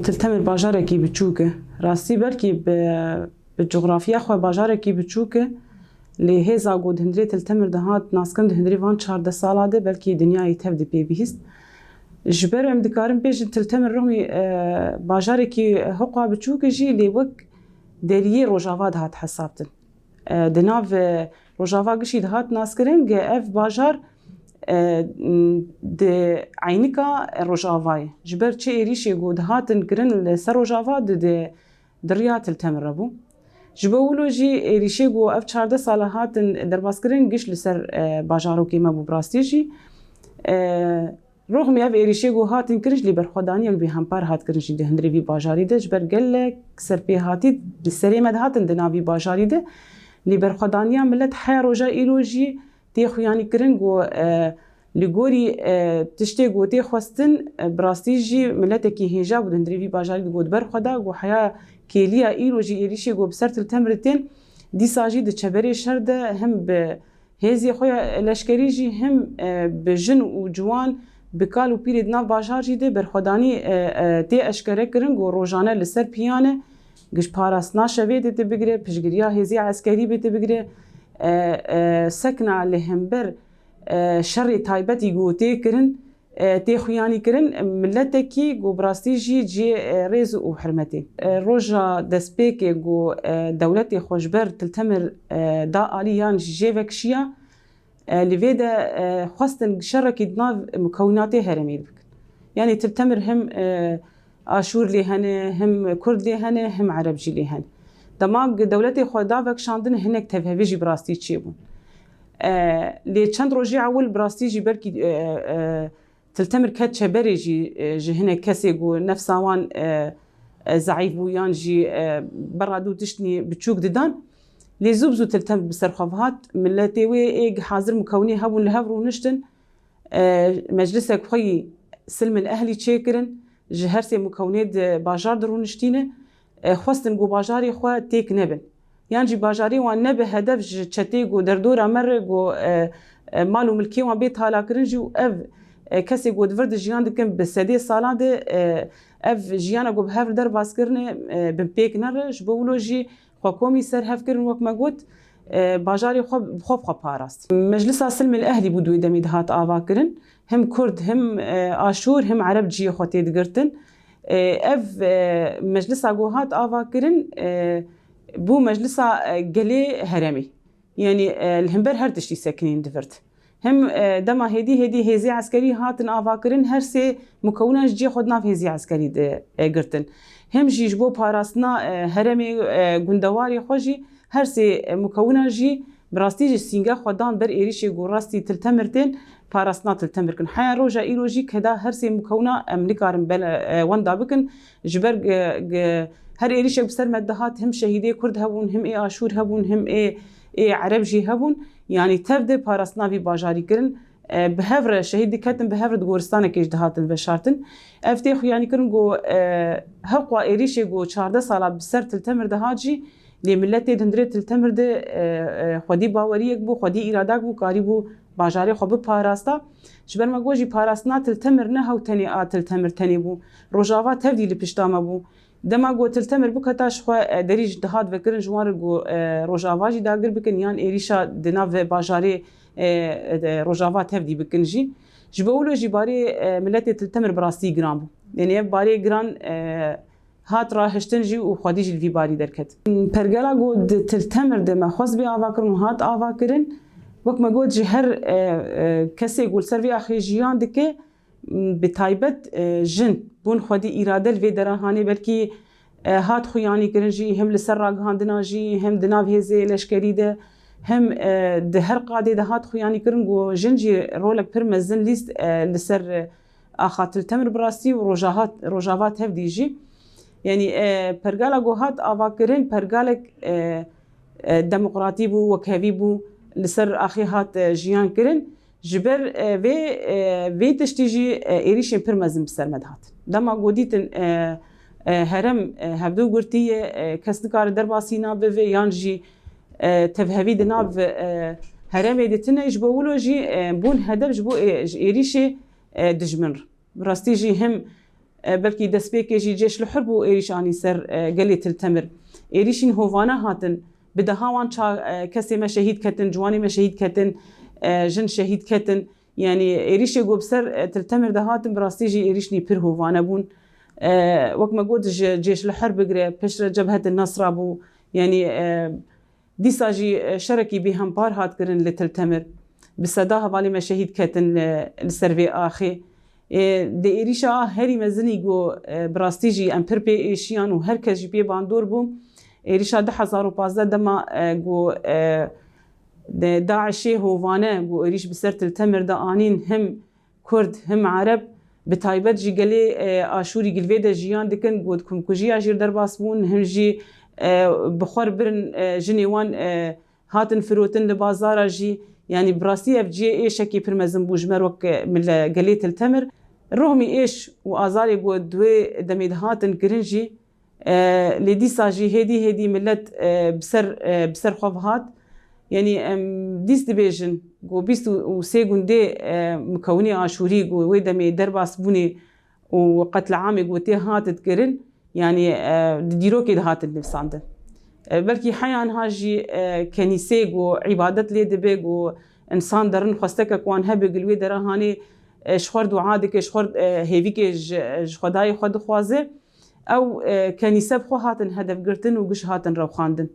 تلتمر باجارێکی بچووکە ڕاستی بەرکی بە جغرافیا خۆ باجارێکی بچووکە لێ هێزا گۆ هەندرێ تلتمر دەهات ناسکن هەندریوان 14 ساڵادە بەلکی دنیای تەفدی پێویست ji ber em dikarin pêjin Tiltemer Romî bajarekî hiqwa biçûk jî lê wek deriyê Rojava dihat hesabtin. Di nav Rojava gişî dihat naskirin ge ev bajar di eynika Rojavayê. Ji ber çi êrişê got dihatin kirin li ser Rojava di diriya Tiltemer re bû. Ji bo wilo jî êrişê got ev 14 sala hatin derbazkirin giş li ser bajarokê me bû rastî jî Roxmî ev êrişê got hatin kirin lê berxwedaniyek bê hempar hat kirin jî di hundirê vî bajarî de ji ber gelek serpêhatî di serê me dihatin di nav vî bajarî de lê berxwedaniya millet heya roja îro jî tê xuyanî kirin got li gorî tiştê got tê xwestin bi rastî jî milletekî hêja bû di hundirê vî bajarî de got berxweda got heya kêliya îro jî êrişê got bi ser Tiltemirê tên dîsa jî di çeberê şer de hem bi hêzê xwe ya leşkerî jî hem bi jin û ciwan bi kal û pîrê di nav bajar jî de berxwedanî tê eşkere kirin got rojane li ser piyane giş parastina şevê dê tê bigire piştgiriya hêzî eskerî bê tê bigire sekna li hember şerê taybetî got tê kirin tê xuyanî kirin milletekî got bi rastî jî ciyê rêz û hirmetê. Roja destpêkê got dewletê xwe ji ber Tiltemer da alî yan ji jê vekişiya li vê de xwestin şerekî di nav mukewinatê herêmê bikin. Yani Tiltemer hem Aşûr lê hene hem Kurd lê hene hem Ereb jî lê hene. Dema dewletê xwe da vekişandin hinek tevhevê jî bi rastî çêbûn. Lê çend rojê ewil bi rastî jî belkî Tiltemer ket çeberê jî ji hinek kesê got nefsa wan zeîf bû yan jî bera dû tiştî biçûk didan lê zû bi zû Tiltemer bi ser xwe hat milletê wê ê hazir mukewinê hebûn li hev rûniştin meclisek xwe yî silmil ehlî çêkirin ji her sê mukewinê di bajar de rûniştîne xwestin got bajarê xwe têk nebin. Yan jî bajarê wan nebe hedef ji çetê got derdora me re got mal û milkê wan bê talakirin jî û ev kesê got divir di jiyan dikin bi sedê salan de ev jiyana got bi hev derbaskirinê bin pêk nere ji bo wilo jî xwekomî ser hevkirin wek me got bajarê xwe xwe xwe parast. Meclisa silmil ehlî bû duê demî dihat avakirin hem Kurd hem Aşûr hem Ereb ciyê xwe tê digirtin. Ev meclisa got hat avakirin bû meclisa gelê herêmî. Yani li hember her tiştî sekinîn divirt. Hem dema hêdî hêdî hêzê eskerî hatin avakirin her sê mukewinan ji ciyê xwe di nav hêzî eskerî de girtin. Hem jî ji bo parastina herêmê gundewarê xwe jî her sê mukewinan jî bi rastî ji sînge xwe dan ber êrişê got rastî Tiltemer tên parastina Tiltemer kin. Heya roja îro jî keda her sê mukewina em nikarin wenda bikin ji ber her êrişek bi ser me dihat hem şehîdê Kurd hebûn hem ê Aşûr hebûn hem ê Ereb jî hebûn yani tev de parastina vî bajarî kirin bi hev re şehîd diketin bi hev re di goristanekê jî dihatin veşartin. Ev tê xuyanî kirin got heqwa êrişê got 14 sala bi ser Tiltemer dihat jî lê milletê di hundirê Tiltemer de xwedî baweriyek bû xwedî îradak bû karî bû bajarê xwe biparasta. Ji ber me got jî parastina Tiltemer ne hew tenê a Tiltemer tenê bû. Rojava tevdî li pişta me bû. Dema got Tiltemer biketa ji xwe derî jî dihat vekirin ji wan re got Rojava jî dagir bikin yan êrîşa di nav bajarê Rojava tevdî bikin jî. Ji bo wilo jî barê milletê Tiltemer bi rastî giran bû. Yani ev barê giran hat rahiştin jî û xwedî jî li vî barî derket. Pergela got di Tiltemer de me xwest bê avakirin û hat avakirin wek me got ji her kesê got ser vê axêjiyan dike bi taybet jin bûn xwedî îrade li vê deran hanê belkî hat xuyanî kirin jî hem li ser ragihandina jî hem di nav hêzê leşkerî de hem di her qadê de hat xuyanî kirin got jin jî rolek pir mezin lîst li ser axa Tiltemer bi rastî û Rojava tevdî jî. Yani pergala got hat avakirin pergalek demokratî bû wekhevî bû li ser axê hat jiyan kirin ji ber vê tiştî jî êrişên pir mezin bi ser me dihatin. Dema got dîtin herem hevdû girtiye kes nikare derbasîna bive yan jî tevhevî di nav herêmê de tune ji bo wilo jî bûn hedef ji bo êrişê dijmin. Bi rastî jî hem بلكي دسبيكي جيش الحرب وإيريشاني سر قلت التمر إيريشين هوفانا هاتن بدهاوان كسي ما شهيد كتن جواني ما شهيد كتن جن شهيد كتن يعني إيريش يقول بسر تلتمر دهاتن براستيجي إيريشني بير هوفانا بون وقت ما قلت جيش الحرب قري بشر جبهة النصر أبو يعني ديساجي شركي بهم بار هات كرن لتلتمر بصداها بالي ما شهيد كتن السربي آخي دي إيريشا هري مزني جو براستيجي أمبر بي إيشيان وهركز جي بي باندور بو إيريشا 2015 دما جو داعشي هوفانا جو إيريش بسر تلتمر دا آنين هم كرد هم عرب بتايبت جي قلي آشوري قلويدا جيان دكن جو دكم كجي عجير درباس بون هم جي بخور برن جنيوان هاتن فروتن لبازارا جي يعني براستي اف جي ايش كي برمزن بوجمر وك من قليت التمر رغمي ايش وازاري جو دوي دميد هاتن كرنجي لدي ساجي هدي ملت بسر خوف هات يعني ديس ديفيجن جو بيستو وسيغون دي مكوني عاشوري جو ويدمي درباس بوني وقتل عامي جو تي هاتت كرن يعني ديرو كده هاتت نفس عندن بلكي حيان هاجي كنيسة جو عبادت لي دبي جو إنسان درن خستك كوان هبي قلوي درهاني شخور دعادك شخور هيفيك خداي خد خوازه أو كنيسة بخو هاتن هدف قرتن وقش هاتن روخاندن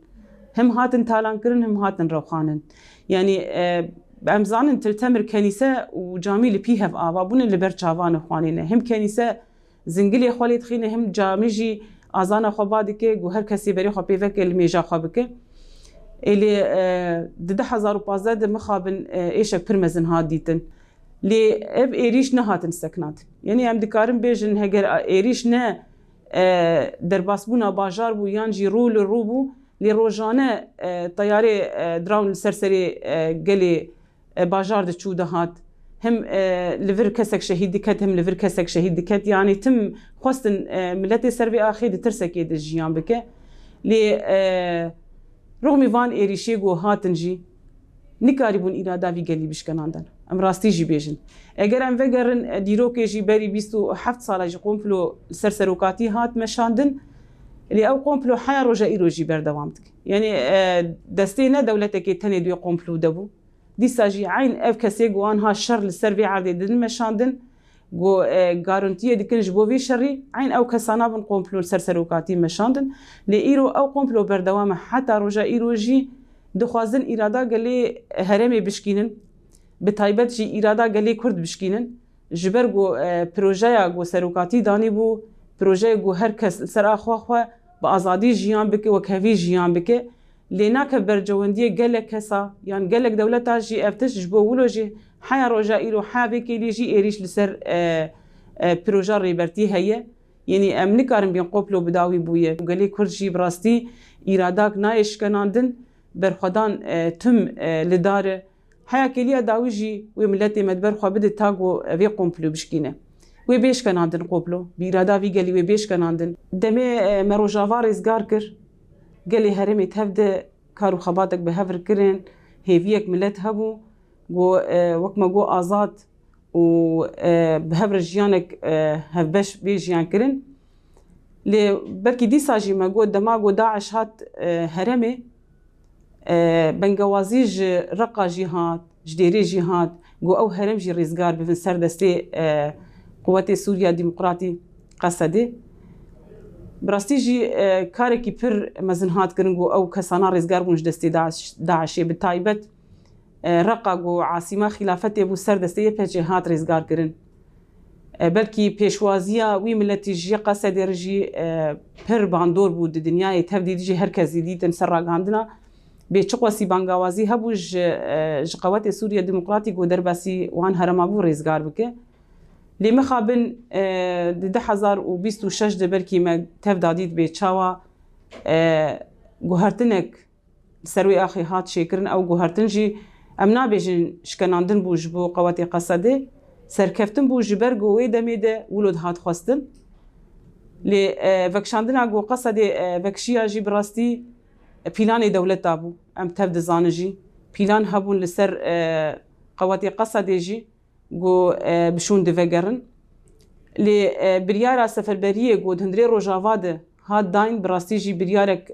هم هاتن تالان كرن هم هاتن روخانن يعني بأمزان تلتمر كنيسة وجامي لبيها في آبابون اللي برشافان خوانينه هم كنيسة زنجلي خالي تخينه هم جاميجي آزانا خوابادك جو هر کسی بری خوابی وک المیجا خوابک اللي ده 2015 ده مخابن ايش برمزن هاديتن لي اب ايريش نهاتن سكنات يعني ام دكارن بيجن هجر ايريش نه درباسبونا باجار بو يانجي رول الروبو لي روجانه طياري دراون سرسري قلي باجار ده چوده هات هم لفر كسك شهيد دكت هم لفر كسك شهيد دكت يعني تم خواستن ملتي سربي آخي دي ترسكي دي الجيان بك لي رغم فان إيريشي جو هاتنجي نكاربون إرادا في قلي بشكناندن ام راستي جي بيجن اگر ام وگرن ديروكي جي بري 27 سالا جي قومفلو سرسروكاتي هات مشاندن اللي او قومفلو حيا روجا ايرو جي بردوامتك يعني دستينا دولتك تاني دو قومفلو دبو دي ساجي عين اف كسي جوان ها الشر للسربي عادي دن مشاندن جو غارنتيه دي كنج بوفي شري عين او كسانا بن قومفلو سرسروكاتي مشاندن لايرو او قومفلو بردوام حتى روجا ايرو جي دخوازن ارادا قالي هرمي بشكينن بتايبت جي ارادا قالي كرد بشكينن جبر جو بروجيا جو سروكاتي داني بو بروجي جو هركس سر اخو بازادي جيان بك وكهفي جيان بك ليناك برجونديه قالك كسا يعني قالك دولتا جي افتش جبو ولو جي حيا روجا ايرو حابك لي جي ايريش لسر بروجا ريبرتي هي يعني امنكارم بين قوبلو بداوي بويه قالي كرد جي براستي اراداك نايش كناندن برخدان تم لدار حيا كليا داويجي وملتي مدبر خو بده تاغو في قومبلو بشكينه وي بيش كناندن قوبلو بيرادا في قالي وي بيش كناندن دمي مروجافاريز غاركر قالي هرمي تهفد كارو خباتك بهفر كرن هيفيك ملت هبو جو وكما جو ازاد و بهفر جيانك هفبش بيجيان كرن لي بركي دي ساجي ما جو دماغو داعش هات هرمي بنجوازيج رقا جهات جديري جهات جو او هرم جي ريزغار بفن سردستي قوات سوريا ديمقراطي قصدي براستيجي كاركي بير مزنهات كرنجو او كسانا ريزغار بونج دستي داعشي بتايبت رقا جو عاصمه خلافته بو سردستي بجهات ريزغار كرن بلكي بيشوازيا وي ملتي جي قصدي رجي بير باندور بود دنيا تبدي جي هركز ديتن سرا عندنا بيتشقوسي بانغوازي هبوج قوات سوريا ديمقراطيك ودرباسي وان هرمابو ريزغار بك لي مخابن 2026 دبركي ما تفداديد بيتشاوا جوهرتنك سروي اخي هات شكرن او جوهرتنجي امنا بيجن شكناندن بوج بو قوات قصدي سركفتن بوج برغو ويدميده ولود هات خواستن لي فكشاندنا جو قصدي فكشيا جي براستي بيلاني دولت ابو ام تبد زانجي بيلان هبون لسر قواتي قصدي جي جو بشون دفقرن لی بریارا سفربریه گود هندری روجاوا ده هات داین براستی جی بریارک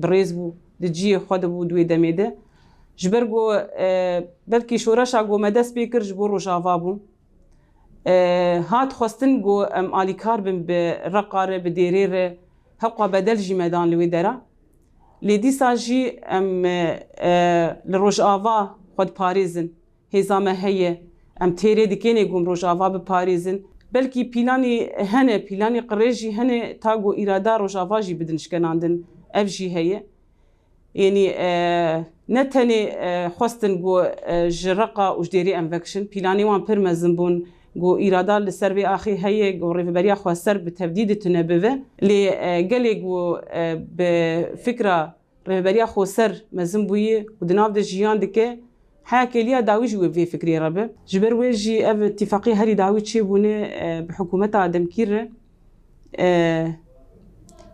بریز بو دجی خود بو دوی دمیده جبر گو بلکی شورشا گو مدس بیکر جبو روجاوا بو هات خواستن گو آلیکار بن به رقاره به دیره حقا بدل جی مدان لوی درا لی دیسا جی لروجاوا خود پاریزن هزامه هیه تیره دکینه گم روجاوا به پاریزن بلکی پیلانی قریجی هنه تا گو ایرادا روجاوا جی بدنشکناندن اف جی هیه یعنی نتنی خواستن گو جرقا وجدیری انفکشن پیلانی وان پر مزنبون گو ایرادا لسر وی آخی هیه گو ریفبریا خواستر به تبدید تنبوه لی گلی گو به فکره ریفبریا خواستر مزنبویه و دناف ده جیان دکه حاكي داوي جوي في فكري ربه جبر ويجي اف اتفاقية هري داوي تشيبونه بحكومتها دمكير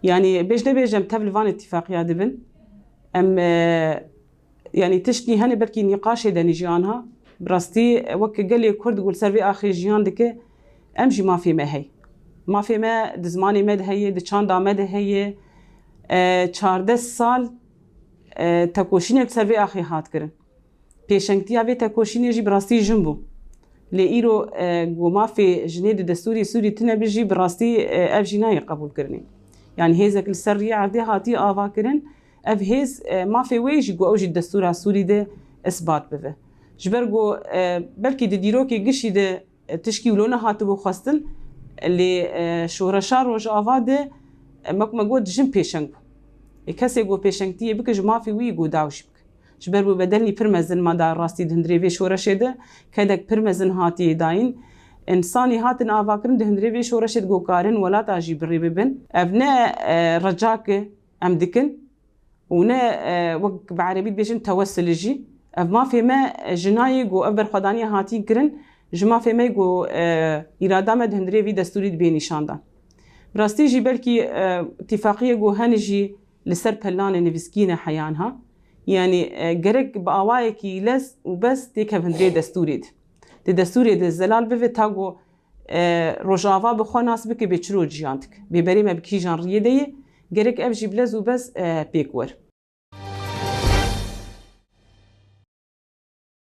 يعني بيج نبيج ام تفلفان اتفاقية دبن ام يعني تشتني هني بركي نقاش دني جيانها براستي وك قال لي كرد قول سربي اخي جيان دك امجي ما في ما هي ما في ما دزماني مد هي دچان دامد هي 14 سال تکوشینک سربی آخی هات کرن پیشنگتیا به تکوشینی جی براستی جنبو لی ایرو گومافی جنید دستوری سوری تنه بیجی براستی اف جنای قبول کرنی یعنی هیزک السری عرضی هاتی آوا کرن اف هیز مافی ویجی گو اوجی دستور سوری ده اثبات بده جبر گو بلکی دیرو که گشی ده تشکیلونه هاتو بو خواستن لی شورشار وج آوا ده مگود جن پیشنگ کسی گو پیشنگتیه بکج مافی وی گو داوش بک جبر بو بدلنی پرمزن ما دار راستی دهندری شورشه ده کدک پرمزن هاتی داین انسانی هاتن آواکرن دهندری شورشه گو کارن ولا تاجی بری ببن ابنا رجاک ام دکن ونا وق بعربی بیشن توسل جی اف ما في ما جناي جو ابر خداني هاتين كرن جما في ما جو اراده مد هندري في دستوري بين نشاندا براستي جي بلكي اتفاقيه جو هنجي لسر بلان نفسكينا حيانها يعني جرك باوايكي لس وبس تيك هندري دستوري دي دستوري دي زلال بفي تاغو روجافا بخو ناس بك بيچرو جيانتك بيبري ما بكي جان ريدي جرك افجي بلز وبس بيكور